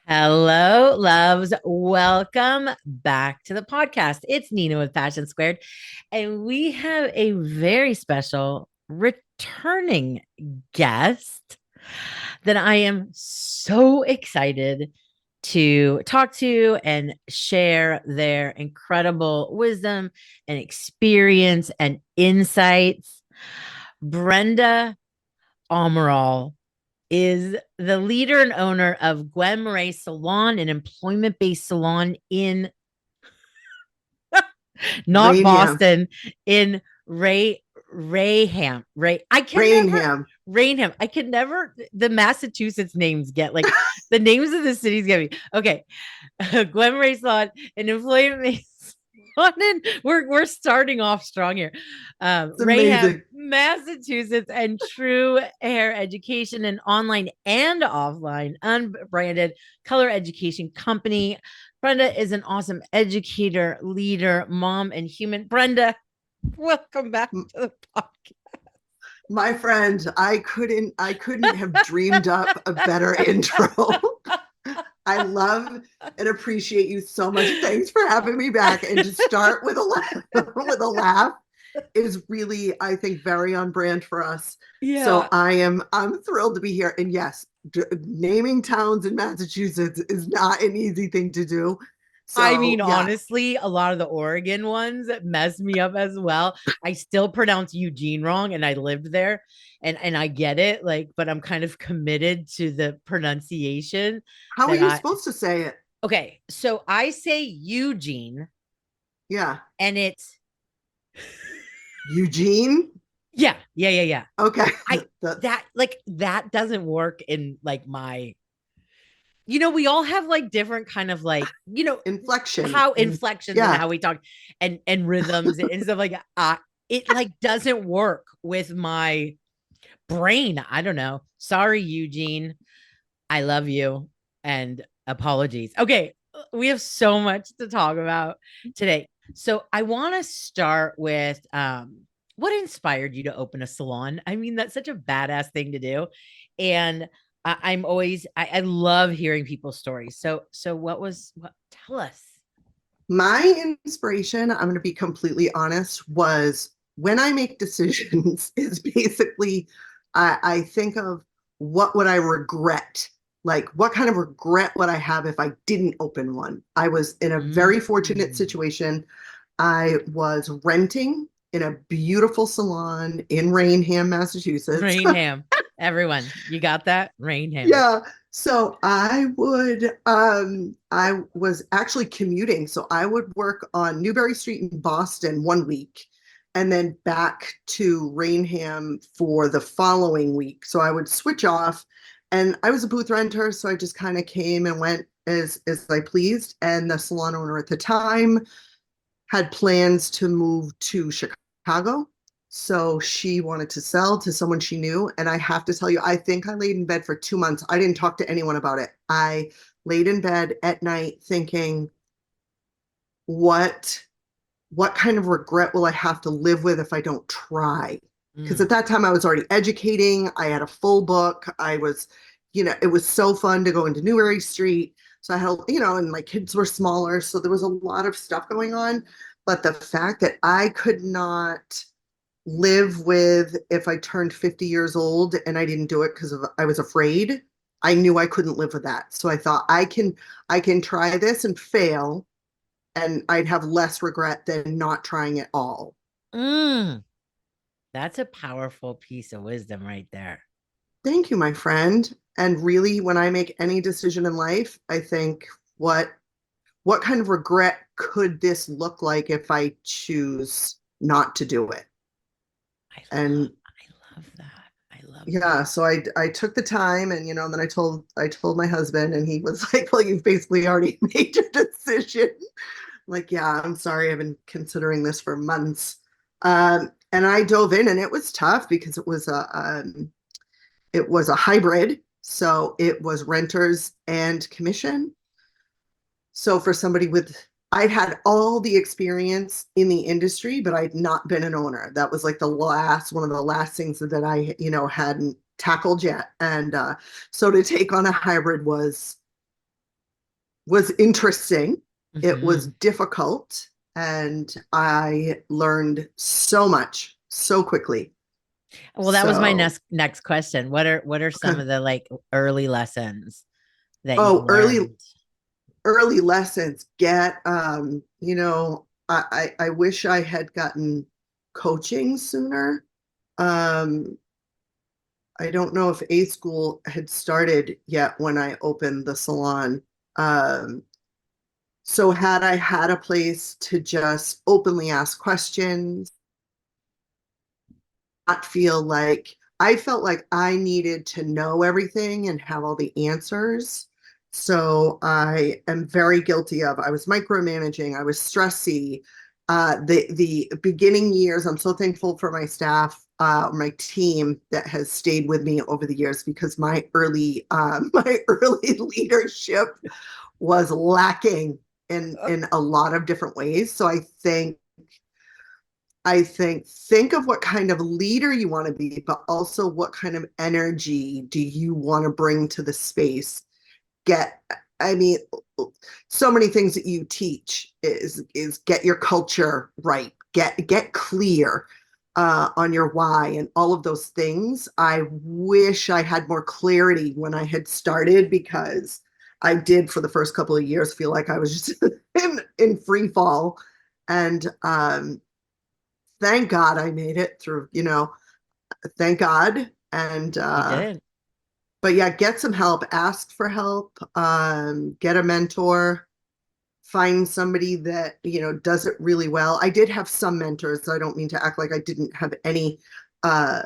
Hello, loves. Welcome back to the podcast. It's Nina with Passion Squared, and we have a very special returning guest that I am so excited to talk to and share their incredible wisdom and experience and insights. Brenda Amaral is the leader and owner of Gwen Mireille Salon, an employment based salon in not Rainham. Boston, in Rayham. I can never Rainham. Rainham. I can never the Massachusetts names get like the names of the cities get me. Okay. Gwen Mireille Salon, an employment based we're starting off strong here. It's Rayham, amazing. Massachusetts, and True Hair Education, an online and offline unbranded color education company. Brenda is an awesome educator, leader, mom, and human. Brenda, welcome back to the podcast. My friend, I couldn't have dreamed up a better intro. I love and appreciate you so much. Thanks for having me back. And to start with a laugh, with a laugh is really, I think, very on brand for us. So Yeah. I'm thrilled to be here. And yes, naming towns in Massachusetts is not an easy thing to do. I mean, So yeah, honestly, a lot of the Oregon ones mess me up as well. I still pronounce Eugene wrong, and I lived there, and I get it. Like, but I'm kind of committed to the pronunciation how are that you I. supposed to say it? Okay, so I say Eugene, Yeah. and it's Eugene. yeah. Okay. I The that doesn't work in like my. We all have like different kind of like inflection. how inflections and Yeah. how we talk and rhythms and stuff like that. It like doesn't work with my brain. I don't know. Sorry, Eugene. I love you and apologies. Okay, we have so much to talk about today. So I want to start with what inspired you to open a salon? I mean, that's such a badass thing to do. And I'm always I love hearing people's stories. So what tell us? My inspiration, I'm going to be completely honest, was when I make decisions, is basically I think of what would I regret? Like, what kind of regret would I have if I didn't open one? I was in a very fortunate Mm. situation. I was renting in a beautiful salon in Rainham, Massachusetts. Rainham. Everyone, you got that? Rainham. Yeah. So I was actually commuting. So I would work on Newbury Street in Boston one week and then back to Rainham for the following week. So I would switch off and I was a booth renter. So I just kind of came and went as I pleased. And the salon owner at the time had plans to move to Chicago. So she wanted to sell to someone she knew. And I have to tell you, I think I laid in bed for 2 months. I didn't talk to anyone about it. I laid in bed at night thinking, what what kind of regret will I have to live with if I don't try? Because Mm. at that time I was already educating. I had a full book. It was so fun to go into Newbury Street. So I had, and my kids were smaller. So there was a lot of stuff going on. But the fact that I could not live with if I turned 50 years old and I didn't do it because I was afraid, I knew I couldn't live with that. So I thought I can try this and fail and I'd have less regret than not trying at all. Mm. That's a powerful piece of wisdom right there. Thank you, my friend. And really, when I make any decision in life, I think, what kind of regret could this look like if I choose not to do it? And I love that. I love that. yeah, so I took the time and then I told my husband and he was like, "Well, you've basically already made your decision." Like, yeah, I'm sorry, I've been considering this for months. And I dove in and it was tough because it was a hybrid. So it was renters and commission. So for somebody I'd had all the experience in the industry, but I'd not been an owner. That was like one of the last things that I, hadn't tackled yet. And so to take on a hybrid was was interesting. It was Mhm. difficult, and I learned so much so quickly. Well, that was my So, next question. What are some okay. of the like early lessons that you've Oh, learned? early lessons. I wish I had gotten coaching sooner. Um, I don't know if A school had started yet when I opened the salon. Um, so had I had a place to just openly ask questions, not feel like I felt like I needed to know everything and have all the answers. So I am very guilty of. I was micromanaging. I was stressy. The beginning years, I'm so thankful for my staff, my team that has stayed with me over the years because my early leadership was lacking in a lot of different ways. So think of what kind of leader you want to be, but also what kind of energy do you want to bring to the space. Get, I mean, so many things that you teach is get your culture right, get clear on your why and all of those things. I wish I had more clarity when I had started because I did for the first couple of years feel like I was just in free fall. And thank God I made it through, thank God. And, You did. but yeah, get some help, ask for help, get a mentor, find somebody that, does it really well. I did have some mentors. I don't mean to act like I didn't have any, uh,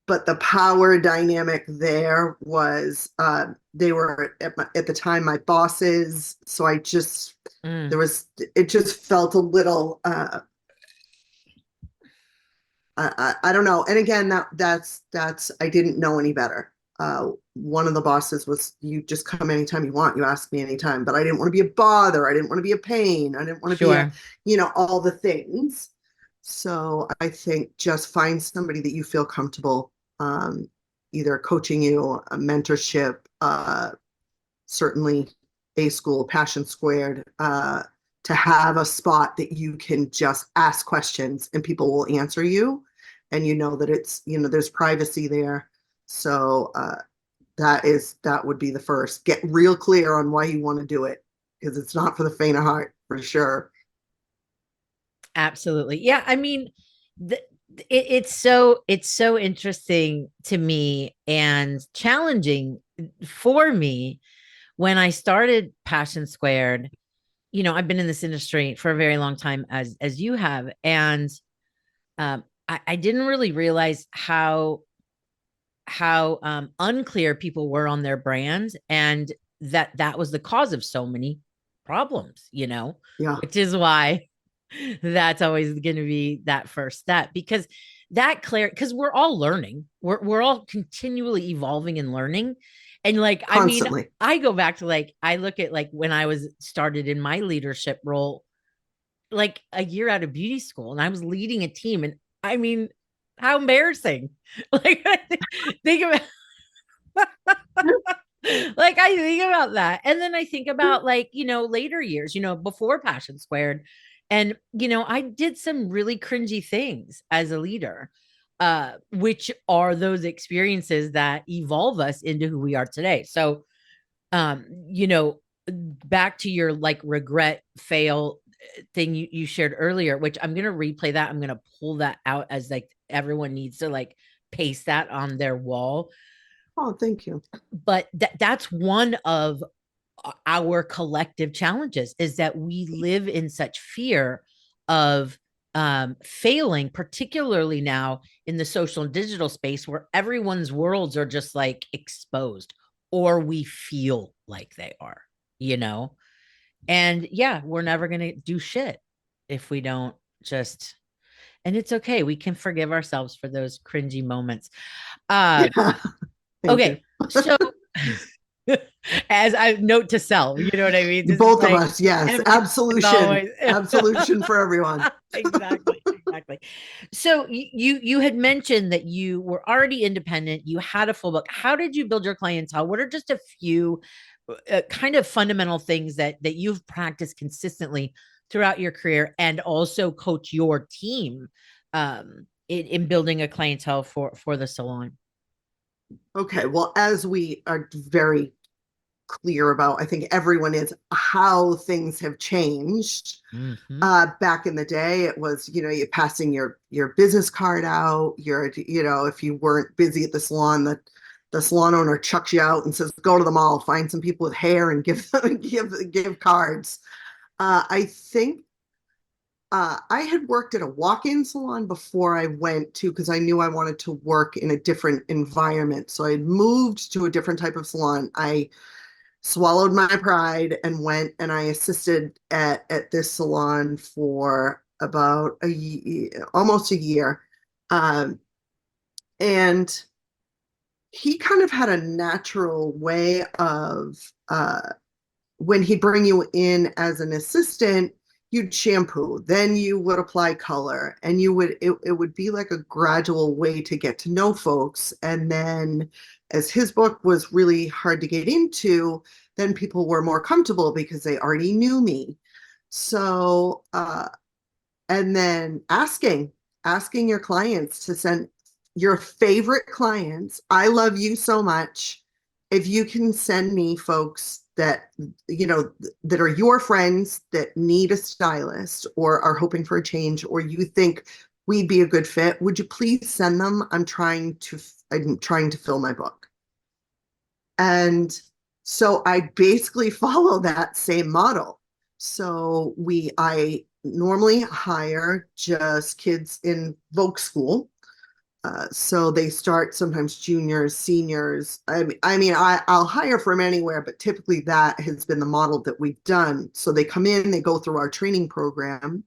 but the power dynamic there was, they were at the time my bosses. So Mm, it just felt a little, I don't know. And again, that's I didn't know any better. One of the bosses was, you just come anytime you want. You ask me anytime, but I didn't want to be a bother. I didn't want to be a pain. I didn't want to be sure. all the things. So I think just find somebody that you feel comfortable, either coaching you, a mentorship, certainly A school, Passion Squared, to have a spot that you can just ask questions and people will answer you. And you know that there's privacy there. So that would be the first. Get real clear on why you want to do it because it's not for the faint of heart, for sure. Absolutely. Yeah, I mean, it's so interesting to me and challenging for me when I started Passion Squared. I've been in this industry for a very long time, as you have, and I didn't really realize how unclear people were on their brands, and that was the cause of so many problems. Yeah, Which is why that's always going to be that first step, because because we're all learning, we're all continually evolving and learning. And like, I mean, constantly. I go back to, like, I look at like when I was started in my leadership role, like a year out of beauty school, and I was leading a team, and I mean, how embarrassing. Like, think about like, I think about that. And then I think about, like, later years, before Passion Squared. And, I did some really cringy things as a leader, which are those experiences that evolve us into who we are today. So, um, you know, back to your like regret fail thing you shared earlier, which I'm gonna replay that. I'm gonna pull that out as like everyone needs to like paste that on their wall. Oh, thank you. But that's one of our collective challenges, is that we live in such fear of failing, particularly now in the social and digital space where everyone's worlds are just like exposed, or we feel like they are, you know? And yeah, we're never going to do shit if we don't just, and it's okay. We can forgive ourselves for those cringy moments. Uh, Yeah, thank you. okay. So, as I note to self, you know what I mean? This is Both of like us, yes. emphasis Absolution. always. Absolution for everyone. Exactly, exactly. So you had mentioned that you were already independent, you had a full book. How did you build your clientele? What are just a few kind of fundamental things that you've practiced consistently throughout your career, and also coach your team in building a clientele for the salon? Okay, well, as we are very clear about, I think everyone is, how things have changed. Mm-hmm. Back in the day, it was, you're passing your business card out. If you weren't busy at the salon, the salon owner chucks you out and says, "Go to the mall, find some people with hair, and give them give cards." I think I had worked at a walk-in salon before I went to, because I knew I wanted to work in a different environment. So I had moved to a different type of salon. I swallowed my pride and went, and I assisted at this salon for about a year, almost a year. Um, and he kind of had a natural way of, when he'd bring you in as an assistant, you'd shampoo, then you would apply color, and it would be like a gradual way to get to know folks. And then, as his book was really hard to get into, then people were more comfortable because they already knew me. So and then asking your clients to send your favorite clients, "I love you so much, if you can send me folks that that are your friends that need a stylist or are hoping for a change, or you think we'd be a good fit, would you please send them? I'm trying to fill my book." And so I basically follow that same model. So I normally hire just kids in Voc school. So they start sometimes juniors, seniors. I'll hire from anywhere, but typically that has been the model that we've done. So they come in, they go through our training program,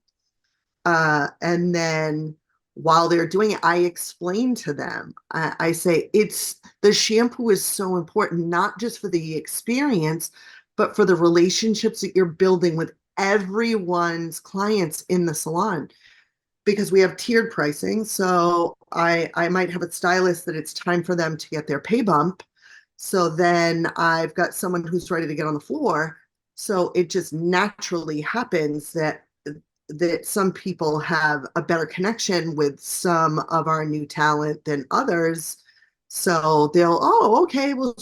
and then while they're doing it, I explain to them. I say, it's the shampoo is so important, not just for the experience, but for the relationships that you're building with everyone's clients in the salon, because we have tiered pricing. So I might have a stylist that it's time for them to get their pay bump. So then I've got someone who's ready to get on the floor. So it just naturally happens that some people have a better connection with some of our new talent than others. So they'll, "Oh, okay, well,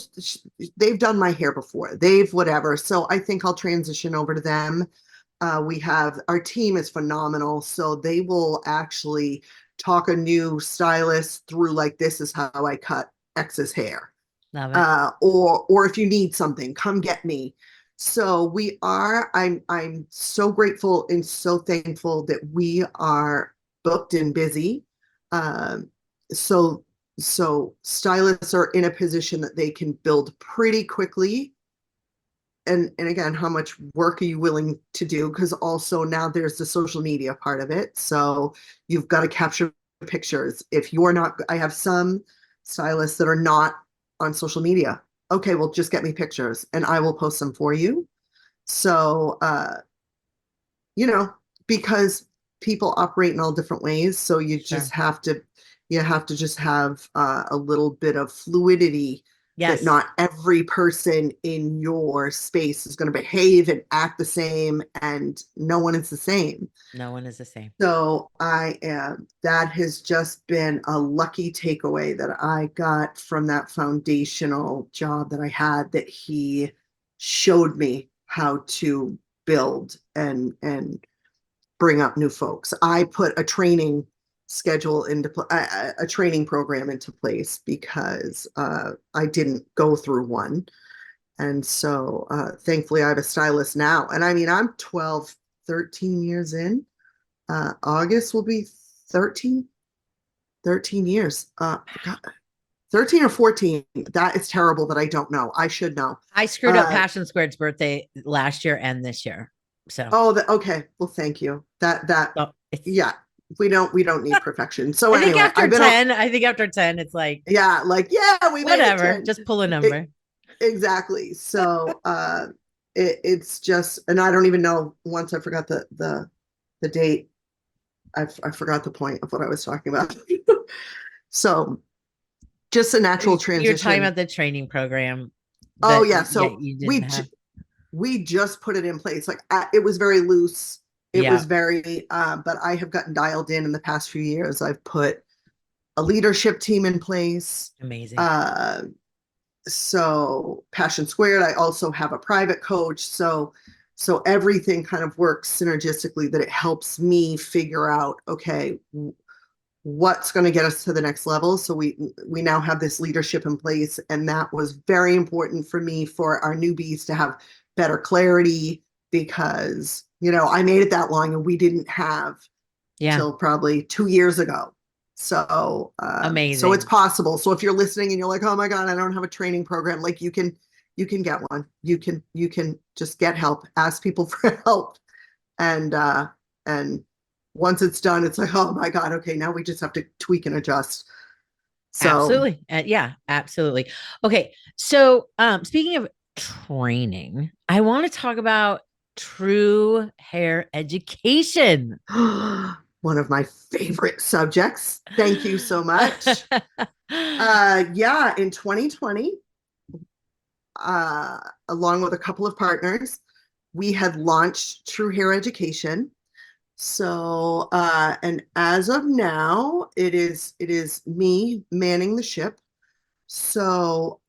they've done my hair before. They've whatever." So I think I'll transition over to them. We have, our team is phenomenal. So they will actually talk a new stylist through, like, "This is how I cut X's hair." Love it. Or if you need something, come get me. So I'm so grateful and so thankful that we are booked and busy. Um, so so stylists are in a position that they can build pretty quickly. And again, how much work are you willing to do? Because also now there's the social media part of it. So you've got to capture pictures. If you're not, I have some stylists that are not on social media. Okay, well, just get me pictures and I will post them for you. So, you know, because people operate in all different ways. So Sure. you have to just have a little bit of fluidity, that Yes. not every person in your space is going to behave and act the same, and no one is the same. No one is the same. So that has just been a lucky takeaway that I got from that foundational job that I had, that he showed me how to build and bring up new folks. I put a training schedule into a training program into place, because I didn't go through one. And so thankfully I have a stylist now. And I mean, I'm 12, 13 years in. August will be 13, 13 years. God, 13 or 14. That is terrible that I don't know. I should know. I screwed up Uh, Passion Squared's birthday last year and this year. So, okay. Well, thank you. so it's Yeah, we don't need perfection. So I think anyway, after 10, it's like yeah, like, yeah, we made it whatever, 10. just pull a It, number. exactly. So it's just, and I don't even know, once I forgot the date, I forgot the point of what I was talking about. So just a natural You're talking transition. about the training program. Oh that yeah, yet so you didn't have? we just put it in place. Like it was very loose. It Yeah, was very, but I have gotten dialed in the past few years. I've put a leadership team in place. amazing. Uh, so Passion Squared, I also have a private coach. So everything kind of works synergistically that it helps me figure out, okay, what's going to get us to the next level. So we now have this leadership in place, and that was very important for me for our newbies to have better clarity because I made it that long and we didn't have Yeah, till probably 2 years ago. So it's amazing. possible. So if you're listening and you're like, oh my God, I don't have a training program, like you can get one. You can just get help, ask people for help. And once it's done, it's like, oh my God, okay, now we just have to tweak and adjust. So, Absolutely. Yeah, absolutely. Okay. So, speaking of training, I want to talk about true hair education. one of my favorite subjects. Thank you so much. Yeah, in 2020, uh, along with a couple of partners, we had launched True Hair Education. So, and as of now, it is me manning the ship. So,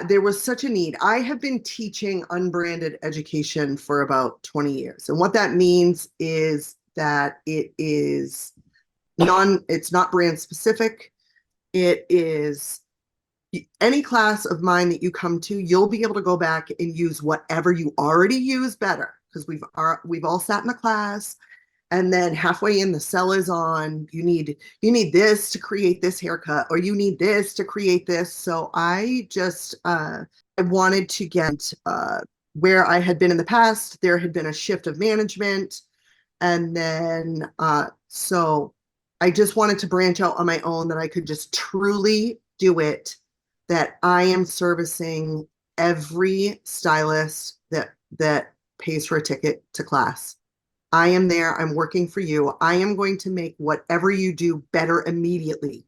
there was such a need. I have been teaching unbranded education for about 20 years. And what that means is that it's not brand specific. It is any class of mine that you come to, you'll be able to go back and use whatever you already use better because we've all sat in the class, and then halfway in the cell is on. You need this to create this haircut, or you need this to create this. So I wanted to get where I had been in the past. There had been a shift of management, and then so I just wanted to branch out on my own, that I could just truly do it, that I am servicing every stylist that pays for a ticket to class. I am there. I'm working for you. I am going to make whatever you do better immediately.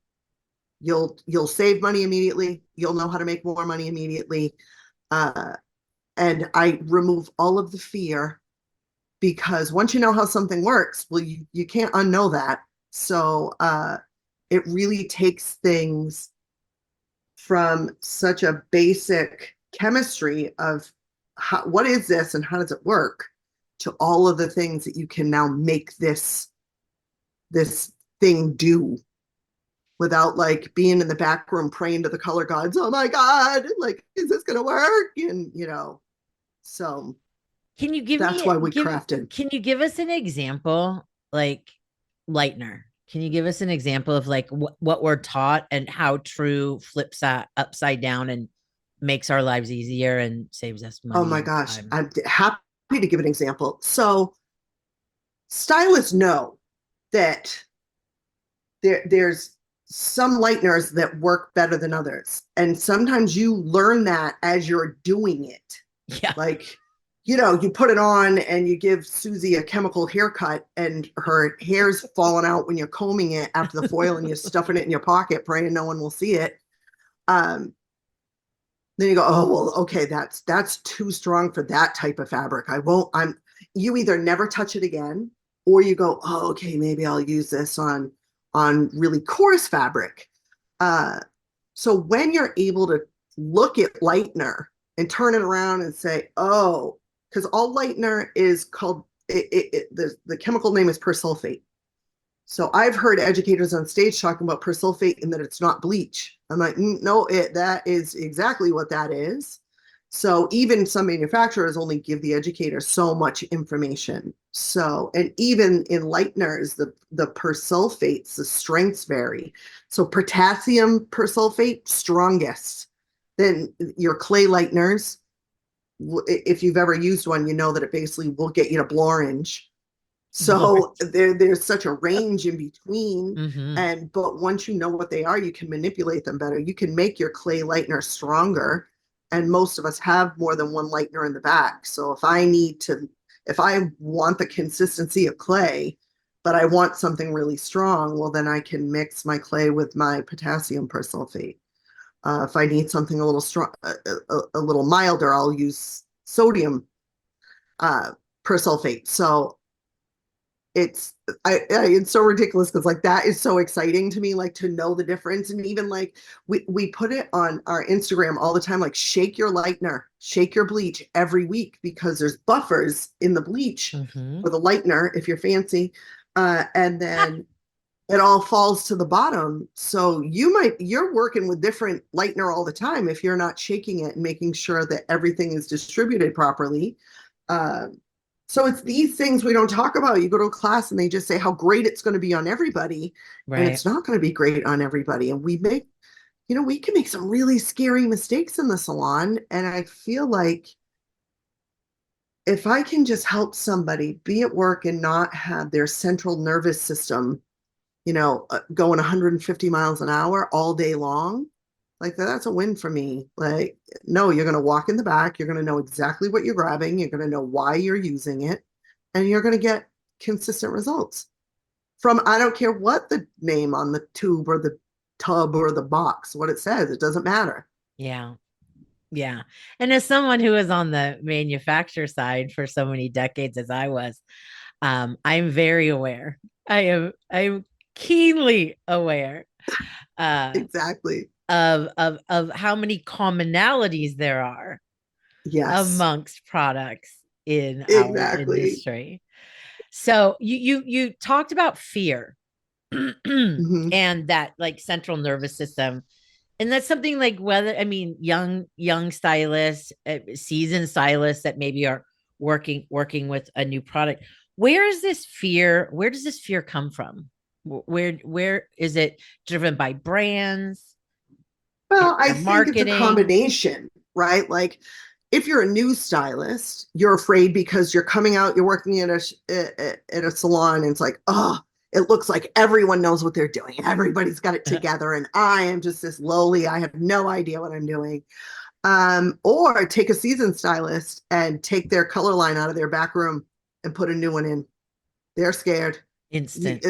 You'll save money immediately. You'll know how to make more money immediately. Uh, and I remove all of the fear, because once you know how something works, well, you can't unknow that. So it really takes things from such a basic chemistry of what is this and how does it work, to all of the things that you can now make this thing do without like being in the back room praying to the color gods. Oh my God, like, is this gonna work? And so Can you give that's me why we give crafted. can you give us an example like lightener? Can you give us an example of like what we're taught and how true flips that upside down and makes our lives easier and saves us Oh money my and gosh, time? I'm happy to give an example. So stylists know that there's some lighteners that work better than others. And sometimes you learn that as you're doing it. Yeah. Like, you put it on and you give Susie a chemical haircut and her hair's falling out when you're combing it after the foil, and you're stuffing it in your pocket, praying no one will see it. Um, then you go, oh, well, okay, that's too strong for that type of fabric. You either never touch it again, or you go, oh, okay, maybe I'll use this on really coarse fabric. Uh, so when you're able to look at lightener and turn it around and say, oh, because all lightener is called, the chemical name is persulfate. So I've heard educators on stage talking about persulfate and that it's not bleach. I'm like, no, that is exactly what that is. So even some manufacturers only give the educator so much information. So, and even in lighteners, the persulfates, the strengths vary. So potassium persulfate, strongest. Then your clay lighteners, if you've ever used one, you know that it basically will get you to blorange. So there's such a range in between. Mm-hmm. But once you know what they are, you can manipulate them better. You can make your clay lightener stronger. And most of us have more than one lightener in the back. So if I want the consistency of clay, but I want something really strong, well, then I can mix my clay with my potassium persulfate. If I need something a little strong, a little milder, I'll use sodium uh, persulfate. So it's so ridiculous because like that is so exciting to me, like to know the difference. And even like we put it on our Instagram all the time, like shake your lightener, shake your bleach every week because there's buffers in the bleach Mm-hmm. or the lightener if you're fancy. And then it all falls to the bottom. So you're working with different lightener all the time if you're not shaking it and making sure that everything is distributed properly. Uh, so it's these things we don't talk about. You go to a class and they just say how great it's going to be on everybody, and Right. it's not going to be great on everybody. And we can make some really scary mistakes in the salon. And I feel like if I can just help somebody be at work and not have their central nervous system, going 150 miles an hour all day long, like that's a win for me. Like, no, you're going to walk in the back. You're going to know exactly what you're grabbing. You're going to know why you're using it, and you're going to get consistent results from, I don't care what the name on the tube or the tub or the box, what it says, it doesn't matter. Yeah. Yeah. And as someone who was on the manufacturer side for so many decades as I was, I'm very aware. I'm keenly aware uh Exactly. of how many commonalities there are Yes, amongst products in our exactly. industry. So you talked about fear Hmm. and that like central nervous system. And that's something like whether I mean young stylists, seasoned stylists that maybe are working with a new product. Where is this fear? Where does this fear come from? Where is it driven by brands Well, I or think it's a marketing? combination, right? Like if you're a new stylist, you're afraid because you're coming out, you're working at a salon, and it's like, oh, it looks like everyone knows what they're doing. Everybody's got it together, and I am just this lowly. I have no idea what I'm doing. Or take a seasoned stylist and take their color line out of their back room and put a new one in. They're scared. You, Instant.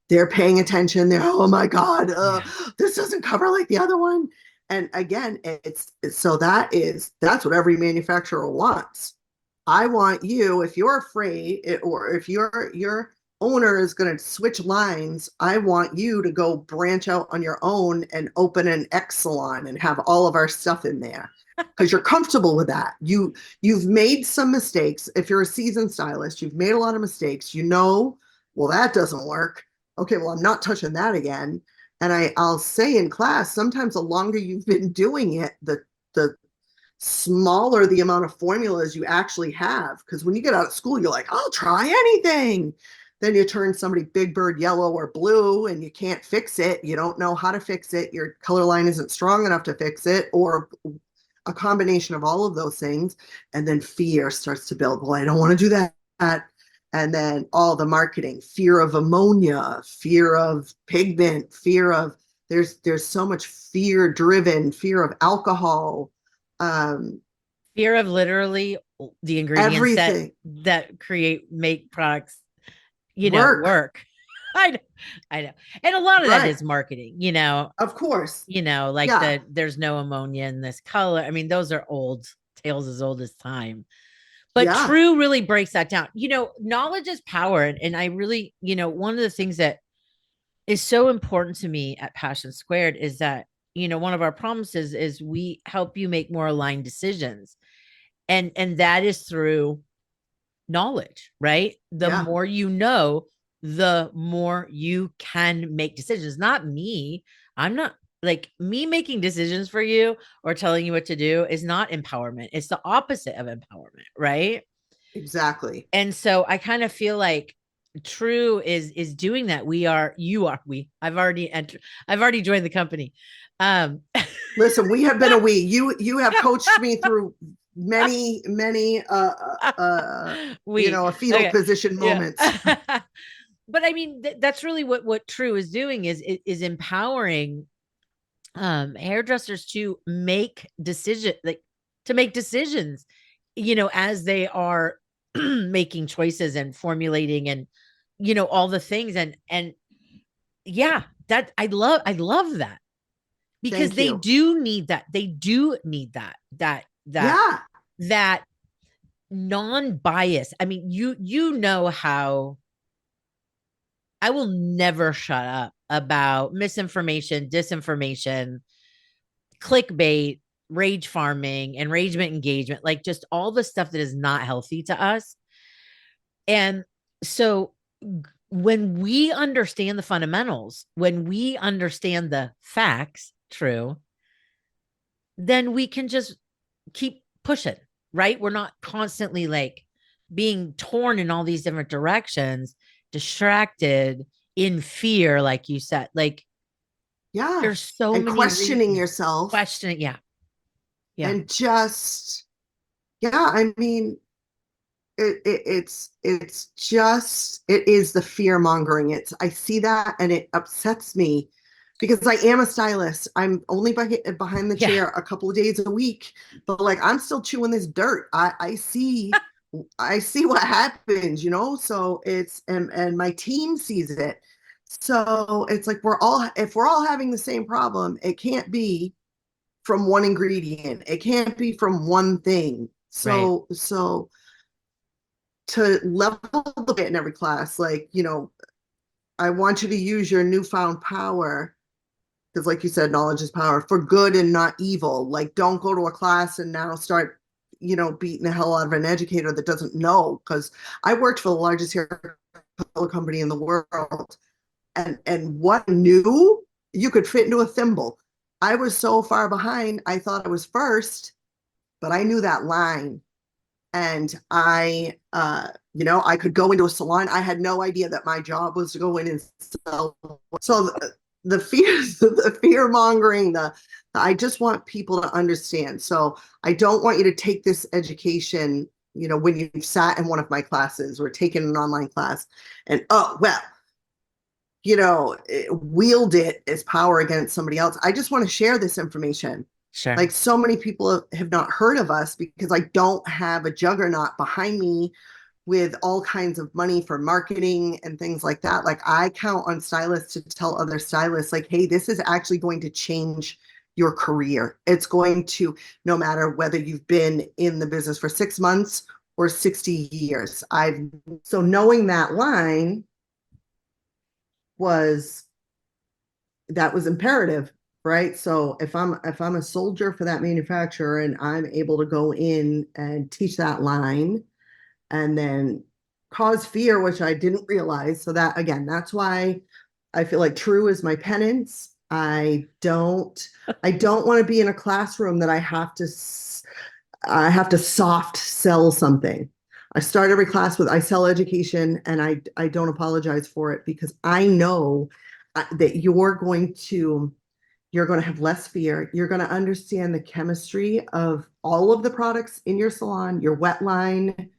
they're paying attention. They're, oh my God, Yeah. this doesn't cover like the other one. And again, it's so that's what every manufacturer wants. I want you, if you're afraid, or if your owner is going to switch lines, I want you to go branch out on your own and open an X salon and have all of our stuff in there because you're comfortable with that. You've made some mistakes. If you're a seasoned stylist, you've made a lot of mistakes. Well, that doesn't work. Okay, well, I'm not touching that again. And I'll say in class, sometimes the longer you've been doing it, the smaller the amount of formulas you actually have. Because when you get out of school, you're like, I'll try anything. Then you turn somebody big bird yellow or blue and you can't fix it. You don't know how to fix it. Your color line isn't strong enough to fix it, or a combination of all of those things. And then fear starts to build. Well, I don't want to do that. And then all the marketing, fear of ammonia, fear of pigment, fear of there's so much fear driven, fear of alcohol, um, Fear of literally the ingredients everything. that create make products, Work, work. I know, I know. And a lot of that right? is marketing, Of course. like Yeah, there's no ammonia in this color. I mean, those are old tales as old as time. But yeah, True really breaks that down. Knowledge is power. And I really, one of the things that is so important to me at Passion Squared is that, one of our promises is we help you make more aligned decisions. And that is through knowledge, right? The yeah, more you know, the more you can make decisions. Not me. I'm not like me making decisions for you or telling you what to do is not empowerment. It's the opposite of empowerment, right? exactly. And so I kind of feel like True is doing that. I've already joined the company. Um Listen, we have been a we. You have coached me through many we a fetal okay. position Yeah. moments. But I mean that's really what True is doing is empowering hairdressers to make decisions, as they are making choices and formulating and all the things and yeah, that I love that. because Thank they you. do need that. They do need Yeah. that non-bias. I mean, you know how I will never shut up about misinformation, disinformation, clickbait, rage farming, enragement engagement, like just all the stuff that is not healthy to us. And so when we understand the fundamentals, when we understand the facts, true, then we can just keep pushing, right? We're not constantly like being torn in all these different directions, distracted in fear, like you said. Like Yeah. there's so And many questioning reasons. yourself Questioning, yeah, yeah, and just, yeah, I mean, it's just it is the fear mongering. It's I see that and it upsets me because I am a stylist. I'm only behind the yeah, chair a couple of days a week, but like I'm still chewing this dirt. I see what happens, you know. So it's and my team sees it. So it's like if we're all having the same problem, it can't be from one ingredient. It can't be from one thing. right. So to level the bit in every class, like, you know, I want you to use your newfound power because, like you said, knowledge is power for good and not evil. Like, don't go to a class and now start, you know, beating the hell out of an educator that doesn't know. Because I worked for the largest hair color company in the world, and what I knew you could fit into a thimble. I was so far behind. I thought I was first, but I knew that line and you know, I could go into a salon. I had no idea that my job was to go in and sell. So the fears, the fear mongering, I just want people to understand. So I don't want you to take this education, you know, when you've sat in one of my classes or taken an online class and, oh, well, you know, wield it as power against somebody else. I just want to share this information. Sure. Like so many people have not heard of us because I don't have a juggernaut behind me with all kinds of money for marketing and things like that. Like I count on stylists to tell other stylists, like, hey, this is actually going to change your career. It's going to, no matter whether you've been in the business for 6 months or 60 years. So knowing that line was that was imperative, right? So if I'm a soldier for that manufacturer and I'm able to go in and teach that line and then cause fear, which I didn't realize. So that again, that's why I feel like true is my penance. I don't want to be in a classroom that I have to soft sell something. I start every class with I sell education and I don't apologize for it because I know that you're going to have less fear. You're going to understand the chemistry of all of the products in your salon, your wet line,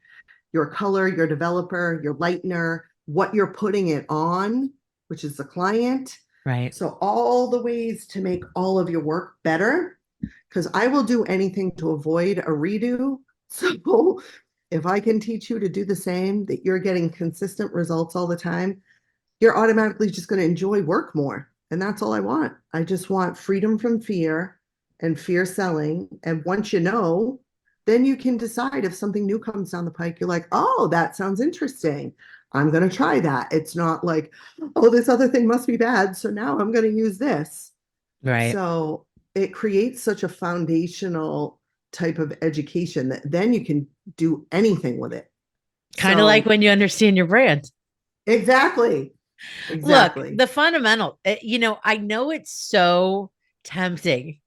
your color, your developer, your lightener, what you're putting it on, which is the client. Right. So all the ways to make all of your work better, because I will do anything to avoid a redo. So if I can teach you to do the same, that you're getting consistent results all the time, you're automatically just going to enjoy work more. And that's all I want. I just want freedom from fear and fear selling. And once you know, then you can decide if something new comes down the pike, you're like, oh, that sounds interesting. I'm going to try that. It's not like, oh, this other thing must be bad. So now I'm going to use this. Right. So it creates such a foundational type of education that then you can do anything with it. Kind of like So when you understand your brand. exactly. Look, Exactly. the fundamental, I know it's so tempting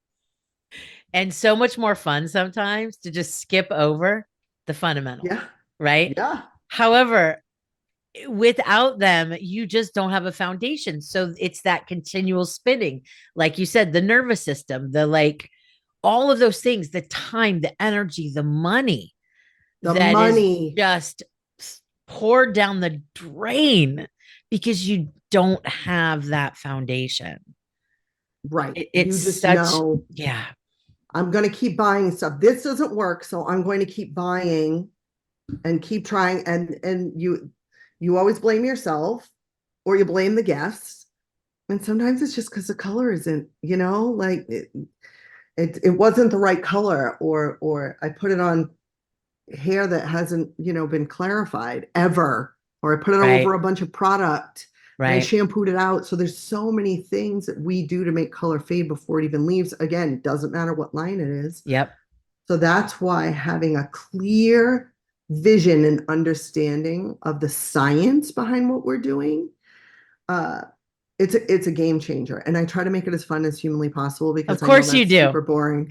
and so much more fun sometimes to just skip over the fundamentals, Yeah. right? Yeah. However, without them, you just don't have a foundation. So it's that continual spinning. Like you said, the nervous system, the like all of those things, the time, the energy, the money The that is money. just poured down the drain because you don't have that foundation. Right. It's You just such, know yeah, I'm going to keep buying stuff. This doesn't work, so I'm going to keep buying and keep trying and you always blame yourself or you blame the guests And sometimes it's just because the color isn't, like it wasn't the right color, or I put it on hair that hasn't, been clarified ever, or I put it over Right. a bunch of product and I Right. shampooed it out. So there's so many things that we do to make color fade before it even leaves. Again, it doesn't matter what line it is. Yep. So that's why having a clear vision and understanding of the science behind what we're doing, uh, it's a game changer. And I try to make it as fun as humanly possible Of because I know course you that's do. super boring.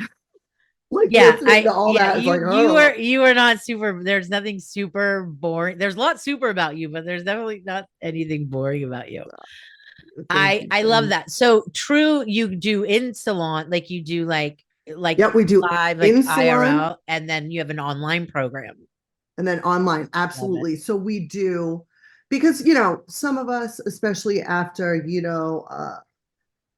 Like Yeah, listening to all that is like, oh, you are not super. There's nothing super boring. There's a lot super about you, but there's definitely not anything boring about you. thank you. I love And that. So true, you do in salon, like you do like yeah, we do live, like in salon IRL, and then you have an online program. and then online. Love it. Absolutely. So we do, because, some of us, especially after,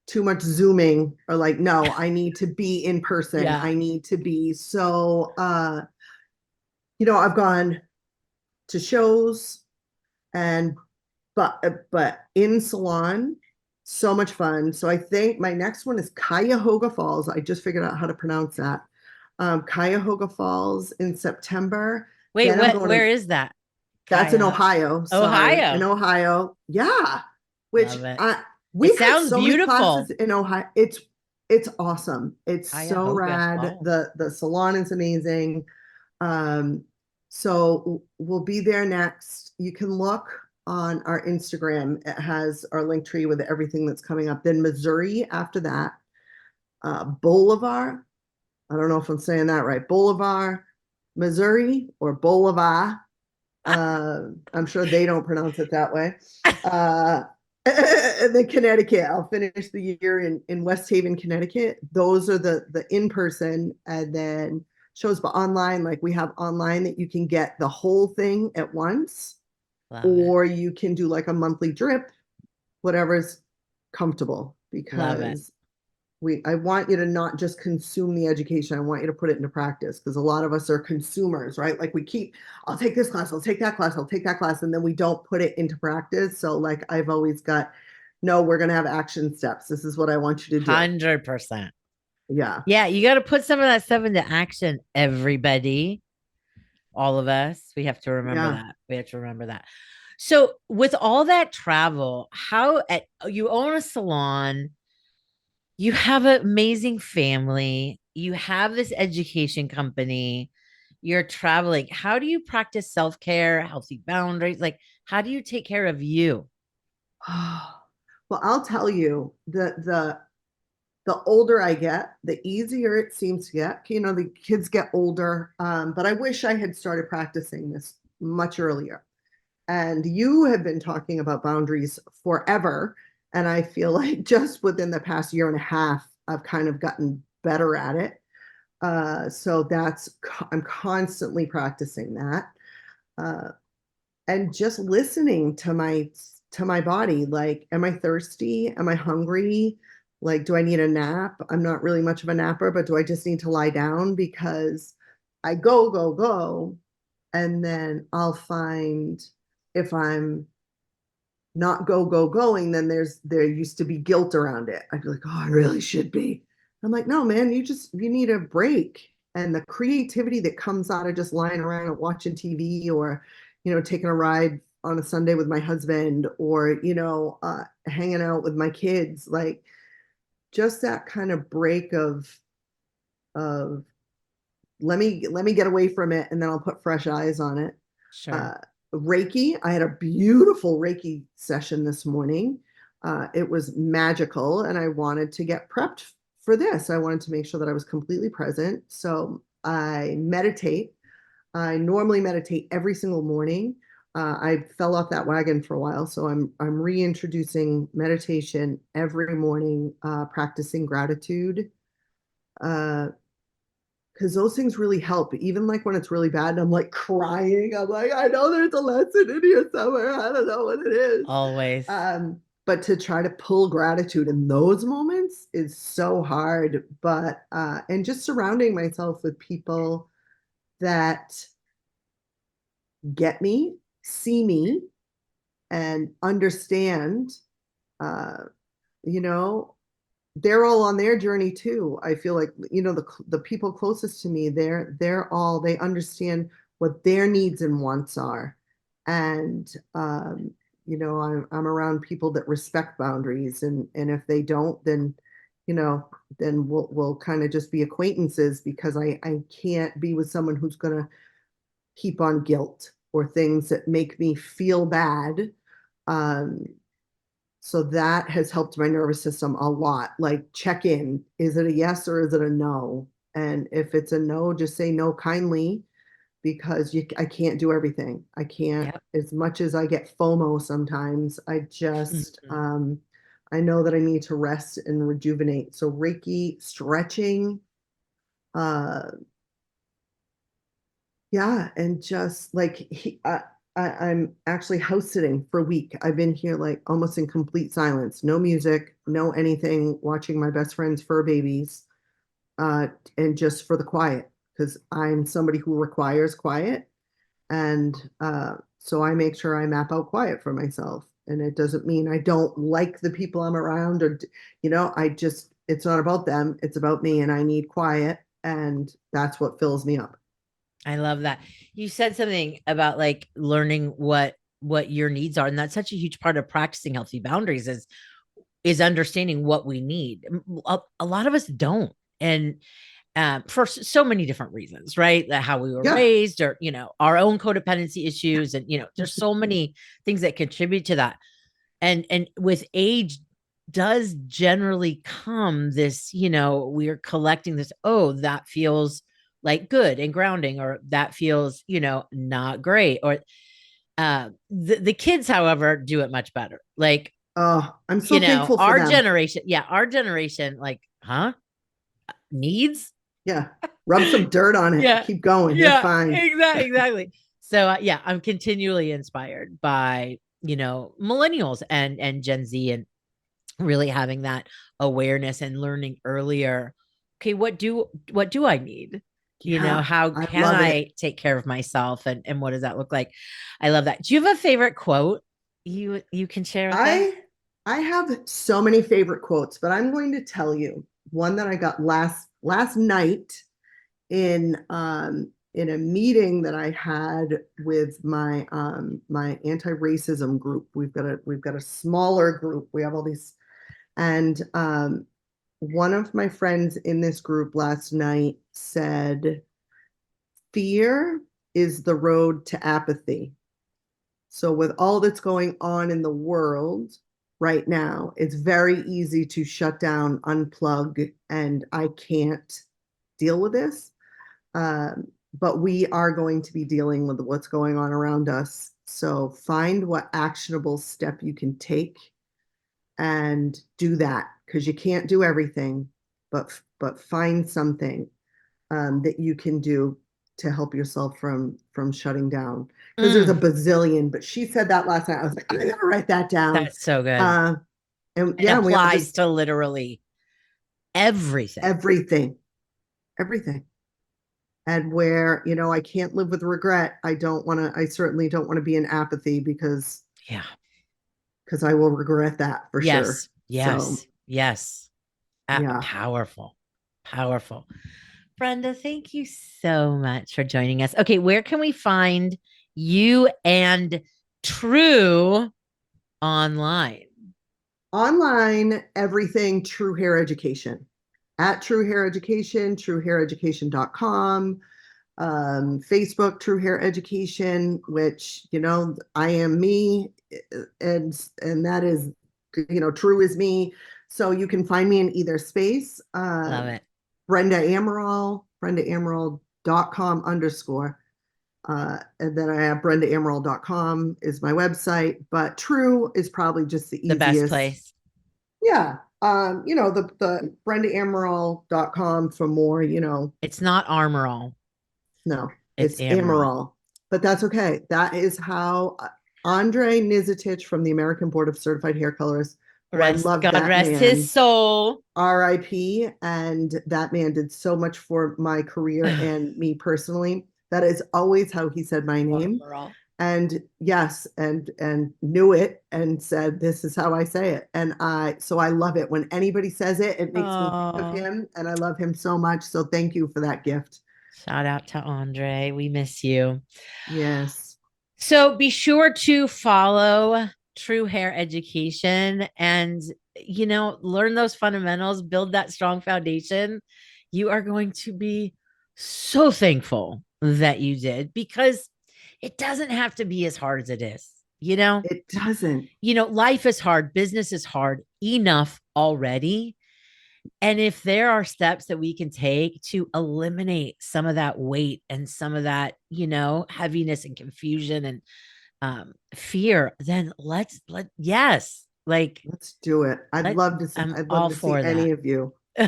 too much Zooming, are like, no, I need to be in person. Yeah. I need to be. So, I've gone to shows and, but in salon, so much fun. So I think my next one is Cuyahoga Falls. I just figured out how to pronounce that. Cuyahoga Falls in September. Wait, Then I'm what? going to Where is that? That's in Kaya, Ohio. Sorry, in Ohio. Ohio. Yeah, which Love it. I It we've had sounds so many classes beautiful. in Ohio. It's awesome. It's so Cuyahoga rad. Falls. The salon is amazing. So we'll be there next. You can look on our Instagram. It has our link tree with everything that's coming up. Then Missouri after that. Bolivar. I don't know if I'm saying that right. Bolivar, Missouri, or Bolivar. I'm sure they don't pronounce it that way. And then Connecticut. I'll finish the year in West Haven, Connecticut. Those are the in person, and then shows, but online. Like we have online that you can get the whole thing at once, Love it. or you can do like a monthly drip, whatever's comfortable. Love it. Because I want you to not just consume the education. I want you to put it into practice, because a lot of us are consumers, right? Like we keep, I'll take this class, I'll take that class, I'll take that class, and then we don't put it into practice. So like I've always got, no, we're going to have action steps. This is what I want you to do. 100%. Yeah. Yeah, you got to put some of that stuff into action, everybody. All of us. We have to remember Yeah. that. We have to remember that. So, with all that travel, how at you own a salon, you have an amazing family, you have this education company, you're traveling. How do you practice self-care, healthy boundaries? Like, how do you take care of you? Well, I'll tell you, the older I get, the easier it seems to get. The kids get older, but I wish I had started practicing this much earlier. And you have been talking about boundaries forever. And I feel like just within the past year and a half, I've kind of gotten better at it. So I'm constantly practicing that. Uh, and just listening to my body. Like, am I thirsty? Am I hungry? Like, do I need a nap? I'm not really much of a napper, but do I just need to lie down? Because I go, and then I'll find, if I'm not going, then there used to be guilt around it. I'd be like, oh, I really should be. I'm like, no, man, you need a break. And the creativity that comes out of just lying around and watching TV, or, taking a ride on a Sunday with my husband, or, hanging out with my kids, like just that kind of break of let me get away from it, and then I'll put fresh eyes on it. Sure. uh, Reiki. I had a beautiful Reiki session this morning. It was magical, and I wanted to get prepped for this. I wanted to make sure that I was completely present. So I meditate. I normally meditate every single morning. I fell off that wagon for a while, so I'm reintroducing meditation every morning, practicing gratitude. Uh, because those things really help. Even like when it's really bad and I'm like crying, I'm like, I know there's a lesson in here somewhere. I don't know what it is. Always. But to try to pull gratitude in those moments is so hard. But and just surrounding myself with people that get me, see me, and understand. Uh, you know, they're all on their journey too. I feel like, the people closest to me, they understand what their needs and wants are. And I'm around people that respect boundaries, and if they don't, you know, then we'll kind of just be acquaintances, because I can't be with someone who's gonna keep on guilt or things that make me feel bad. Um, so that has helped my nervous system a lot. Like, check in. Is it a yes or is it a no? And if it's a no, just say no kindly, because I can't do everything. I can't, Yep. as much as I get FOMO sometimes, Mhm. I know that I need to rest and rejuvenate. So Reiki, stretching, uh, yeah, and just like I'm actually house sitting for a week. I've been here like almost in complete silence, no music, no anything, watching my best friend's fur babies, uh, and just for the quiet, because I'm somebody who requires quiet, and so I make sure I map out quiet for myself. And it doesn't mean I don't like the people I'm around, or I just it's not about them, it's about me, and I need quiet, and that's what fills me up. I love that. You said something about like learning what your needs are, and that's such a huge part of practicing healthy boundaries is understanding what we need. A lot of us don't, and for so many different reasons, right? How we were Yeah. raised, or our own codependency issues, and there's so many things that contribute to that. And with age does generally come this, we're collecting this, oh, that feels like good and grounding, or that feels, not great. Or the kids, however, do it much better. Like, Oh, I'm so thankful for our them. generation, yeah, our generation, like, huh? Needs? Yeah. Rub some dirt on it. Yeah. Keep going. You're Yeah, fine. exactly. So yeah, I'm continually inspired by, millennials and Gen Z, and really having that awareness and learning earlier. Okay, what do I need? Yeah. How I can love it. I take care of myself, and what does that look like? I love that. Do you have a favorite quote you can share with us? I I have so many favorite quotes, but I'm going to tell you one that I got last night in a meeting that I had with my anti-racism group. We've got a smaller group. We have all these, and one of my friends in this group last night said, fear is the road to apathy. So, with all that's going on in the world right now, it's very easy to shut down, unplug, and I can't deal with this. But we are going to be dealing with what's going on around us. So, find what actionable step you can take and do that, because you can't do everything, but find something that you can do to help yourself from shutting down, because there's a Mm, bazillion. But she said that last night. I was like, I gotta write that down. that's so good. uh and It yeah, we all applies just to literally everything. everything. And where, I can't live with regret, I certainly don't want to be in apathy, Yeah. because I will regret that for sure. Yes. So Yes. Yes. yeah. Powerful. Powerful. Brenda, thank you so much for joining us. Okay, where can we find you and True online? Online, everything True Hair Education. At True Hair Education, truehaireducation.com, Facebook, True Hair Education, which, I am me, and that is, True is me. So you can find me in either space. Love it. Brenda Amaral, brendaamaral.com _. And then I have brendaamaral.com is my website, but True is probably just the The best easiest. place. Yeah. The brendaamaral.com for more, It's not Armor All, no, it's it's Amaral. Amaral. But that's okay. That is how Andre Nizitich from the American Board of Certified Hair Colorists, who I love God that rest his man, soul. RIP, and that man did so much for my career and me personally. That is always how he said my name. Armor All. and yes, and knew it and said, this is how I say it. And I love it when anybody says it. It makes me think of Oh, him, and I love him so much. So thank you for that gift. shout out to Andre. We miss you. Yes. So be sure to follow True Hair Education and, learn those fundamentals, build that strong foundation. You are going to be so thankful that you did because it doesn't have to be as hard as it is. You know, It doesn't. life is hard, business is hard enough already. And if there are steps that we can take to eliminate some of that weight and some of that, heaviness and confusion and fear, then yes, like Let's do it. let I'm I'd love all to see for that.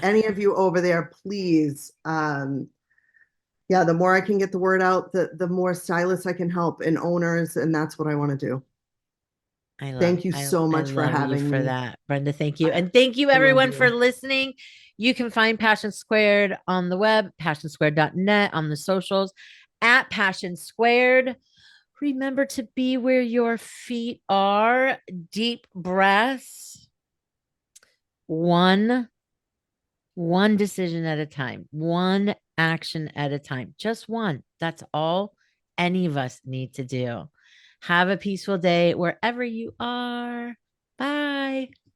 any of you over there, please. Yeah, the more I can get the word out, the more stylists I can help and owners, and that's what I want to do. Thank you so I much for love you having for me. that, Brenda. Thank you. I, And thank you I love everyone for you. listening. You can find Passion Squared on the web, passionsquared.net, on the socials at Passion Squared. Remember to be where your feet are. Deep breaths. One one decision at a time, one action at a time, just one. That's all any of us need to do. Have a peaceful day wherever you are. Bye.